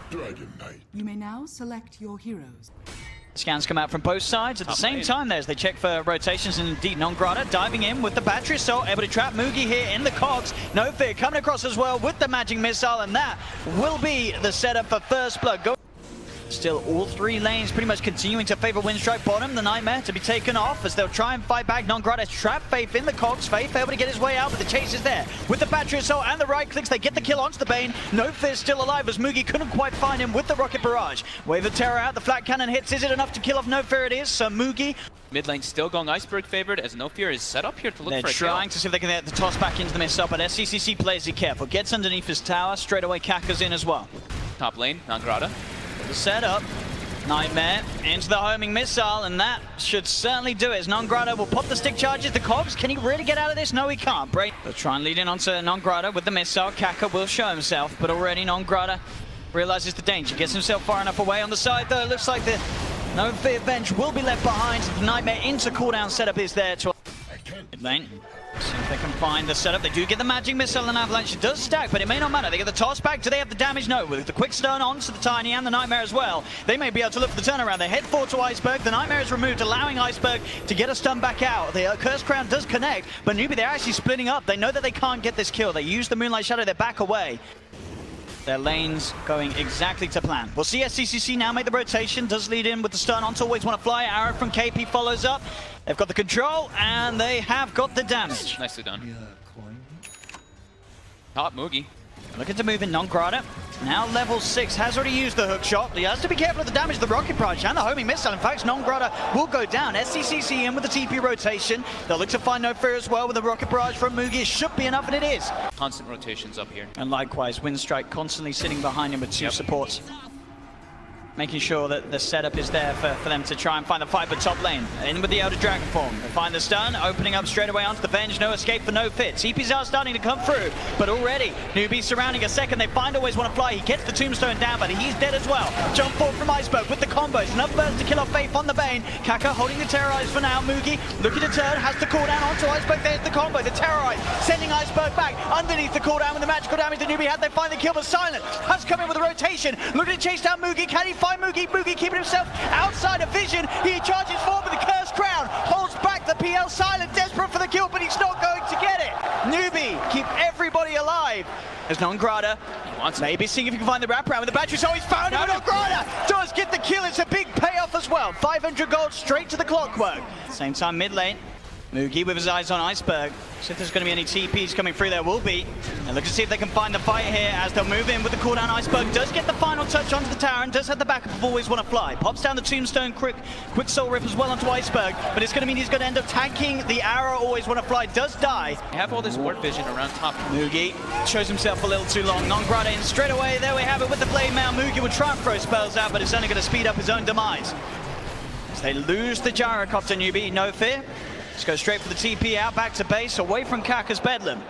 Dragon Knight. You may now select your heroes. Scans come out from both sides at the same time there as they check for rotations, and indeed Nongrata diving in with the battery assault, able to trap Mugi here in the cogs. No Fear coming across as well with the magic missile, and that will be the setup for first blood. Still all three lanes pretty much continuing to favor Winstrike bottom. The Nightmare to be taken off as they'll try and fight back. Nongrata trap Faith in the cogs. Faith able to get his way out, but the chase is there. With the battery assault and the right clicks, they get the kill onto the Bane. No Fear still alive as Mugi couldn't quite find him with the rocket barrage. Wave of Terror out, the flat cannon hits. Is it enough to kill off No Fear? It is, so Mugi. Mid lane still going Iceberg favored as No Fear is set up here to look for a kill. They're trying to see if they can get the toss back into the missile, but SCCC plays it careful. Gets underneath his tower, straight away Kaka's in as well. Top lane, Nongrata. The setup. Nightmare into the homing missile, and that should certainly do it. As Nongrata will pop the stick charges, the cogs. Can he really get out of this? No, he can't. Break. They'll try and lead in onto Nongrata with the missile. Kaka will show himself, but already Nongrata realizes the danger. Gets himself far enough away on the side, though. It looks like the No Fear bench will be left behind. The Nightmare into cooldown setup is there to mid lane. See if they can find the setup. They do get the magic missile, and Avalanche. It does stack, but it may not matter. They get the toss back. Do they have the damage? No. With the quick stun onto the Tiny and the Nightmare as well, they may be able to look for the turnaround. They head forward to Iceberg. The Nightmare is removed, allowing Iceberg to get a stun back out. The Curse Crown does connect, but Newbee, they're actually splitting up. They know that they can't get this kill. They use the Moonlight Shadow. They back away. Their lanes going exactly to plan. We'll see SCCC now make the rotation. Does lead in with the stun onto Always Want to Fly. Arrow from KP follows up. They've got the control, and they have got the damage. Nicely done. Top Mugi. Looking to move in Nongrata. Now level 6 has already used the hook shot. He has to be careful of the damage of the rocket barrage and the homing missile. In fact, Nongrata will go down. SCCC in with the TP rotation. They'll look to find No Fear as well with the rocket barrage from Mugi. It should be enough, and it is. Constant rotations up here. And likewise, Winstrike constantly sitting behind him with two supports. Making sure that the setup is there for them to try and find the fight, but top lane. In with the Elder Dragon form. They find the stun, opening up straight away onto the Venge. No escape for No Fear. TPs are starting to come through, but already Newbee surrounding a second. They find Always Want to Fly. He gets the tombstone down, but he's dead as well. Jump forward from Iceberg with the combos. Enough burst to kill off Faith on the Bane. Kaka holding the Terrorize for now. Mugi looking to turn, has the cooldown onto Iceberg. There's the combo. The Terrorize sending Iceberg back underneath the cooldown with the magical damage that Newbee had. They find the kill, but Silent has come in with a rotation. Looking to chase down Mugi. Can he find Mugi? Mugi keeping himself outside of vision. He charges forward with the Cursed Crown, holds back the PL. Silent, desperate for the kill, but he's not going to get it. Newbee keep everybody alive as Nongrata maybe seeing if he can find the wraparound with the battery. So he's found it. Nongrata does get the kill. It's a big payoff as well. 500 gold straight to the clockwork. Same time mid lane. Mugi with his eyes on Iceberg. See if there's going to be any TPs coming through. There will be. And look to see if they can find the fight here as they'll move in with the cooldown. Iceberg does get the final touch onto the tower and does have the backup of Always Want to Fly. Pops down the tombstone, quick soul rip as well onto Iceberg, but it's going to mean he's going to end up tanking the arrow. Always Want to Fly does die. They have all this ward vision around top. Mugi shows himself a little too long. Nongrata in straight away. There we have it with the Blade Mail. Mugi would try and throw spells out, but it's only going to speed up his own demise. As they lose the gyrocopter, Newbee. No Fear. Let's go straight for the TP out back to base, away from Kaka's Bedlam.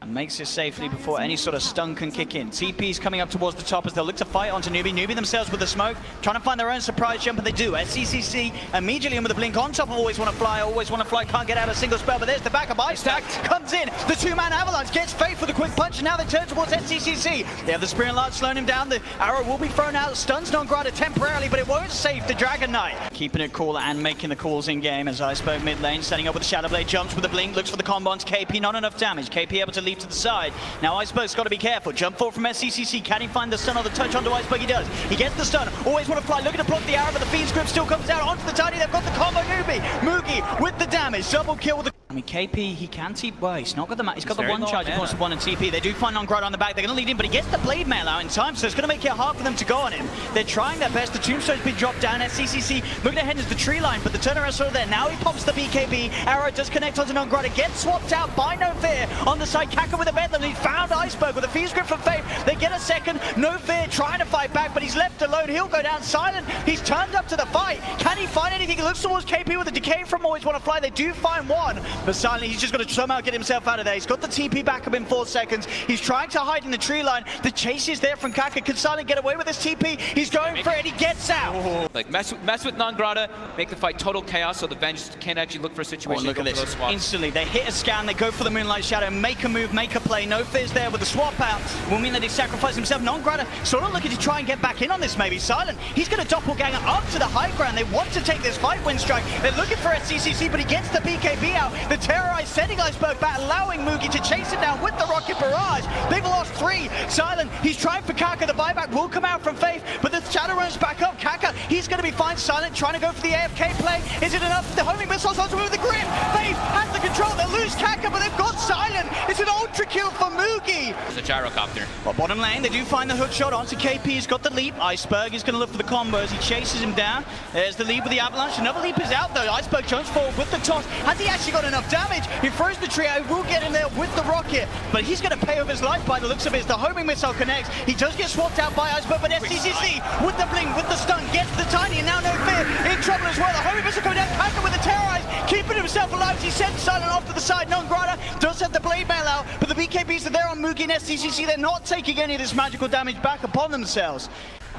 And makes it safely before any sort of stun can kick in. TP's coming up towards the top as they'll look to fight onto Newbee. Newbee themselves with the smoke, trying to find their own surprise jump, and they do. SCCC immediately in with a blink on top of Always Want to Fly. Always Want to Fly can't get out a single spell, but there's the backup. Iceberg comes in. The two-man Avalanche gets Faith with a quick punch, and now they turn towards SCCC. They have the Spirit Lance slowing him down. The arrow will be thrown out. Stuns Nongrata temporarily, but it won't save the Dragon Knight. Keeping it cool and making the calls in game as Iceberg mid lane, setting up with the Shadow Blade, jumps with a blink, looks for the combo onto KP. Not enough damage. KP able to leap to the side. Now Iceberg's got to be careful. Jump forward from SCCC. Can he find the stun or the touch onto Iceberg? He does. He gets the stun. Always Want to Fly. Looking to block the arrow, but the Fiend's Grip still comes out onto the Tiny. They've got the combo. Newbee. Mugi with the damage. Double kill with the... I mean, KP, he can TP. Well, he's not got the he's got the one charge. He wants to one and TP. They do find Nongrata on the back. They're going to lead in, but he gets the Blade Mail out in time, so it's going to make it hard for them to go on him. They're trying their best. The tombstone's been dropped down. SCCC looking ahead into the tree line, but the turnaround's sort of there. Now he pops the BKB. Arrow does connect onto Nongrata. Gets swapped out by No Fear on the side. Kaka with a Bedlam. He found Iceberg with a Fiend's Grip from Faith. They get a second. No Fear trying to fight back, but he's left alone. He'll go down. Silent. He's turned up to the fight. Can he find anything? He looks towards KP with a decay from Always Want to Fly. They do find one, but Silent, he's just going to somehow get himself out of there. He's got the TP back up in 4 seconds. He's trying to hide in the tree line. The chase is there from Kaka. Can Silent get away with this TP? He's going for it. He gets out. Like mess with Nongrata, make the fight total chaos so the Venge can't actually look for a situation. Look at this. Instantly, they hit a scan. They go for the Moonlight Shadow, make a move, make a play. No Fear's there with the swap out. Will mean that he sacrifices himself. Nongrata sort of looking to try try and get back in on this maybe. Silent, he's going to doppelganger up to the high ground. They want to take this fight, Winstrike. They're looking for SCCC, but he gets the BKB out. The terrorized sending Iceberg back, allowing Mugi to chase it down with the rocket barrage. They've lost 3. Silent, he's trying for Kaka. The buyback will come out from Faith, but the shadow runs back up. Kaka, he's going to be fine. Silent trying to go for the AFK play. Is it enough? The homing missiles onto with the grip. Faith has the control. They lose Kaka, but they've got Silent. It's an ultra kill for Mugi. There's a gyrocopter. Well, bottom lane, they do find the hook shot onto KP. He's got the leap. Iceberg is going to look for the combos. He chases him down. There's the leap with the avalanche. Another leap is out though. Iceberg jumps forward with the toss. Has he actually got enough damage? He throws the trio. He will get in there with the rocket, but he's going to pay off his life by the looks of it. The homing missile connects. He does get swapped out by Iceberg, but SCCC with the blink, with the stun, gets the tiny, and now No Fear in trouble as well. The homing missile coming down. Kaka with the terrorize, keeping himself alive. He sends Silent off to the side. Non-Grata does have the blade mail out, but the BKBs are there on Mugi and SCCC. They're not taking any of this magical damage back upon themselves.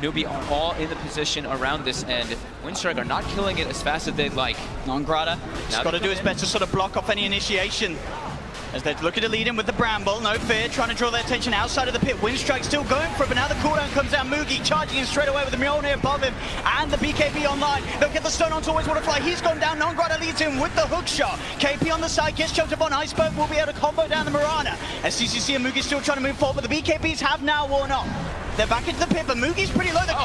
Newbee are all in the position around this end. Winstrike are not killing it as fast as they'd like. Non-Grata has got to do his best to sort of block off any initiation. As they're looking to lead him with the Bramble. No Fear trying to draw their attention outside of the pit. Winstrike still going for it, but now the cooldown comes down. Mugi charging in straight away with the Mjolnir above him and the BKB online. They'll get the stun onto Always Wanna Fly. He's gone down. Non-Grata leads him with the hook shot. KP on the side gets jumped up on. Iceberg will be able to combo down the Mirana. As CCC and Mugi still trying to move forward, but the BKBs have now worn off. They're back into the pit, but Mugi's pretty low. The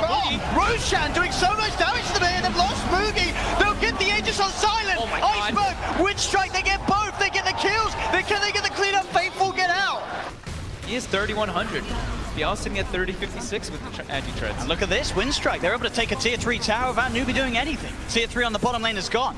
Roshan doing so much damage to them here. They've lost Mugi. They'll get the Aegis on Silent. Oh my God. Iceberg, Winstrike, they get both. They get the kills. They get the cleanup. Faithful get out. He is 3,100. Bial's sitting at 3056 with the anti-treads. And look at this, Winstrike. They're able to take a tier 3 tower without Newbee doing anything. Tier 3 on the bottom lane is gone.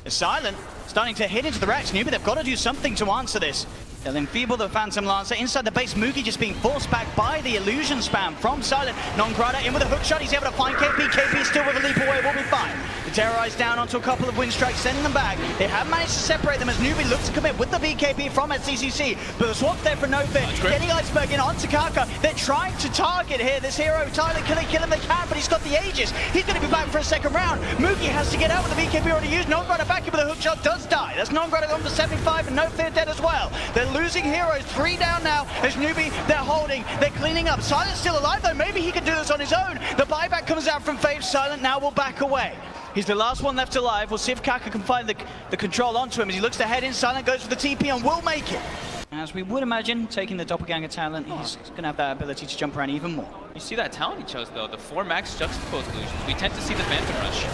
It's Silent starting to hit into the racks. Newbee, they've got to do something to answer this. They'll enfeeble the Phantom Lancer inside the base. Mugi just being forced back by the illusion spam from Silent. Non-Grata in with a hook shot. He's able to find KP. KP still with a leap away. Will be fine. The terrorized down onto a couple of Winstrikes, sending them back. They have managed to separate them as Newbee looks to commit with the BKB from SCCC. But the swap there for No Fear. Getting Iceberg in onto Kaka. They're trying to target here this hero. Tyler, can they kill him? They can, but he's got the Aegis. He's going to be back for a second round. Mugi has to get out with the BKB already used. Non-Grata back in with a hook shot. Does die. That's Non-Grata gone to 75 and No Fear dead as well. They're losing heroes. 3 down now as Newbee, they're holding, they're cleaning up. Silent's still alive though, maybe he can do this on his own. The buyback comes out from Faith. Silent now will back away. He's the last one left alive. We'll see if Kaka can find the control onto him as he looks to head in. Silent goes for the TP and will make it. As we would imagine, taking the doppelganger talent, he's going to have that ability to jump around even more. You see that talent he chose though, the 4 max juxtaposed illusions. We tend to see the Phantom Rush.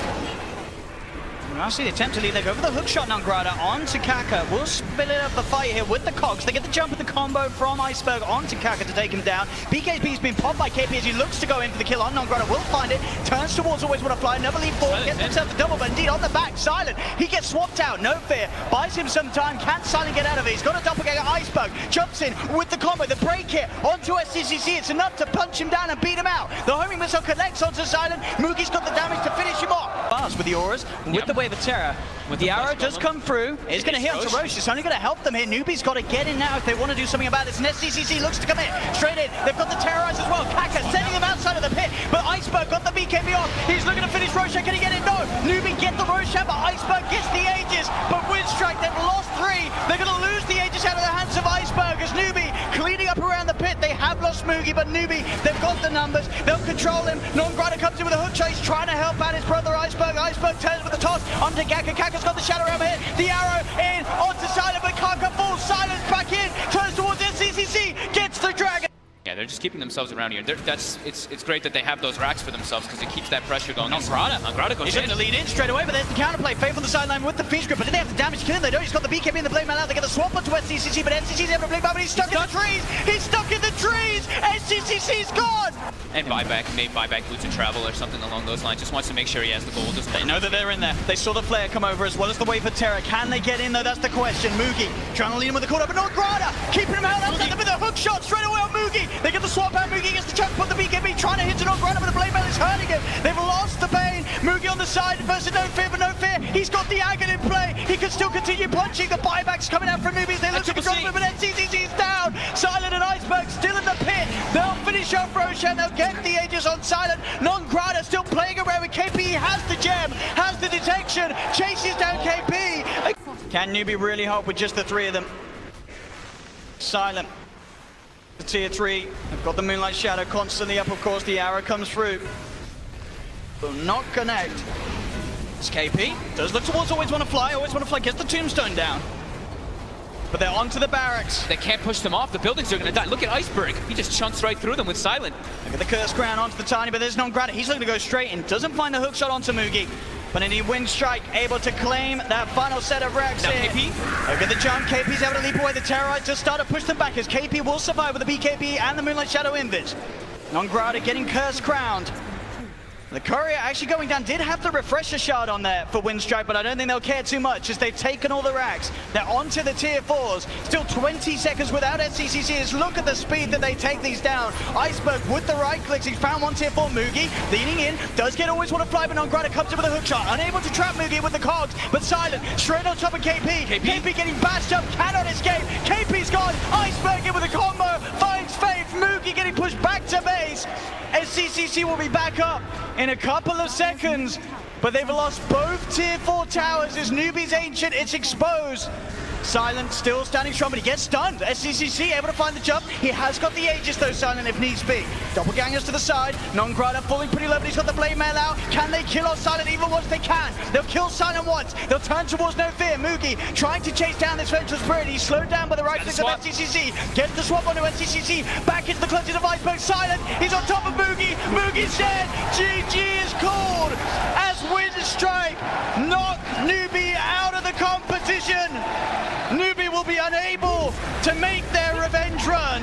I see the attempt to lead. They go for the hook shot. Non-Grata onto Kaka. We'll split it up the fight here with the cogs. They get the jump with the combo from Iceberg onto Kaka to take him down. BKB's been popped by KP as he looks to go in for the kill on Non-Grata. Will find it. Turns towards Always Wanna Fly. Another leap forward. Gets himself the double, but indeed on the back. Silent. He gets swapped out. No Fear. Buys him some time. Can Silent get out of it? He's got a doppelganger. Iceberg jumps in with the combo. The break hit onto SCCC. It's enough to punch him down and beat him out. The homing missile connects onto Silent. Mugi's got the damage to finish him off. Fast with the auras, with the Wave of Terror. With the arrow does come through. It's going to hit onto Roche. It's only going to help them here. Newbee's got to get in now if they want to do something about this. And SCCC looks to come in. Straight in. They've got the terrorize as well. Kaka sending him outside of the pit. But Iceberg got the BKB off. He's looking to finish Roche. Can he get it? No. Newbee get the Roche, but Iceberg gets the Aegis. But Winstrike, they've lost 3. They're going to lose the Aegis out of the hands of Iceberg as Newbee cleaning up around the pit. They have lost Mugi, but Newbee, they've got the numbers. They'll control him. Non-Grata comes in with a hook chase, trying to help out his brother Iceberg. Iceberg turns with the toss onto Kaka. Kaka's got the shadow ram hit. The arrow in onto Silent, but Kaka falls. Silent back in, turns towards SCCC, gets the dragon. Yeah, they're just keeping themselves around here. It's great that they have those racks for themselves because it keeps that pressure going. Non-Grata goes He's going to lead in straight away, but there's the counterplay. Faith on the sideline with the Feast Grip, but did they have the damage to kill him? They don't. He's got the BKB and the Blade Man out. They get the swap onto SCCC, but SCCC's able to blink back, but he's stuck in the trees. He's stuck in the trees. SCCC's gone. And buyback, maybe buyback boots and travel or something along those lines. Just wants to make sure he has the gold. They know that they're in there. They saw the flare come over as well as the Wave of Terror. Can they get in though? That's the question. Mugi trying to lead him with the corner, but Non-Grata keeping him held outside with a hook shot straight away on Mugi. They get the swap out. Mugi gets the chance to put the BKB, trying to hit to Non-Grata, but the Blade Mail is hurting him. They've lost the pain. Mugi on the side versus No Fear, but No Fear, he's got the Agate in play. He can still continue punching. The buybacks coming out from Newbee. They look to control him, but NCCC's down. Silent and Iceberg still in the pit. They'll finish off Roshan. They'll get the Aegis on Silent. Non-Grata still playing around with KP. He has the gem, has the detection, chases down KP. Can Newbee really help with just the 3 of them? Silent The tier 3, they've got the Moonlight Shadow constantly up, of course, the arrow comes through. Will not connect. It's KP, does look towards always want to fly, gets the tombstone down. But they're onto the barracks. They can't push them off, the buildings are gonna die. Look at Iceberg, he just chunks right through them with Silent. Look at the Curse Crown onto the Tiny, but there's Non-Grata. He's looking to go straight in, doesn't find the hook shot onto Mugi. But indeed, Winstrike able to claim that final set of racks Now here. KP. Look at the jump, KP's able to leap away. The Terrorites just start to push them back as KP will survive with the BKB and the Moonlight Shadow invis. Non-Grata getting Curse Crowned. The Courier actually going down, did have the Refresher Shard on there for Winstrike, but I don't think they'll care too much as they've taken all the racks. They're onto the tier 4s, still 20 seconds without SCCCs. Look at the speed that they take these down. Iceberg with the right clicks, he's found one tier 4, Mugi leaning in, does get always want to fly, but Non-Grata comes in with a hook shot, unable to trap Mugi with the cogs, but Silent straight on top of KP. KP getting bashed up, cannot escape, KP's gone, Iceberg in with a combo, finds Faith, Mugi getting pushed back to base. SCCC will be back up in a couple of seconds, but they've lost both tier 4 towers as Newbee's Ancient, it's exposed. Silent still standing strong, but he gets stunned. SCCC able to find the jump. He has got the Aegis though, Silent, if needs be. Doppelgangers to the side. Non-Grata falling pretty low, but he's got the Blade Mail out. Can they kill off Silent even once they can? They'll kill Silent once. They'll turn towards No Fear. Mugi trying to chase down this Vengeful Spirit. He's slowed down by the right clicks of SCCC. Gets the swap onto SCCC. Back into the clutches of Iceberg. Silent, he's on top of Mugi. Mugi's dead. GG is called as Winstrike knock Newbee out of the competition. Newbee will be unable to make their revenge run.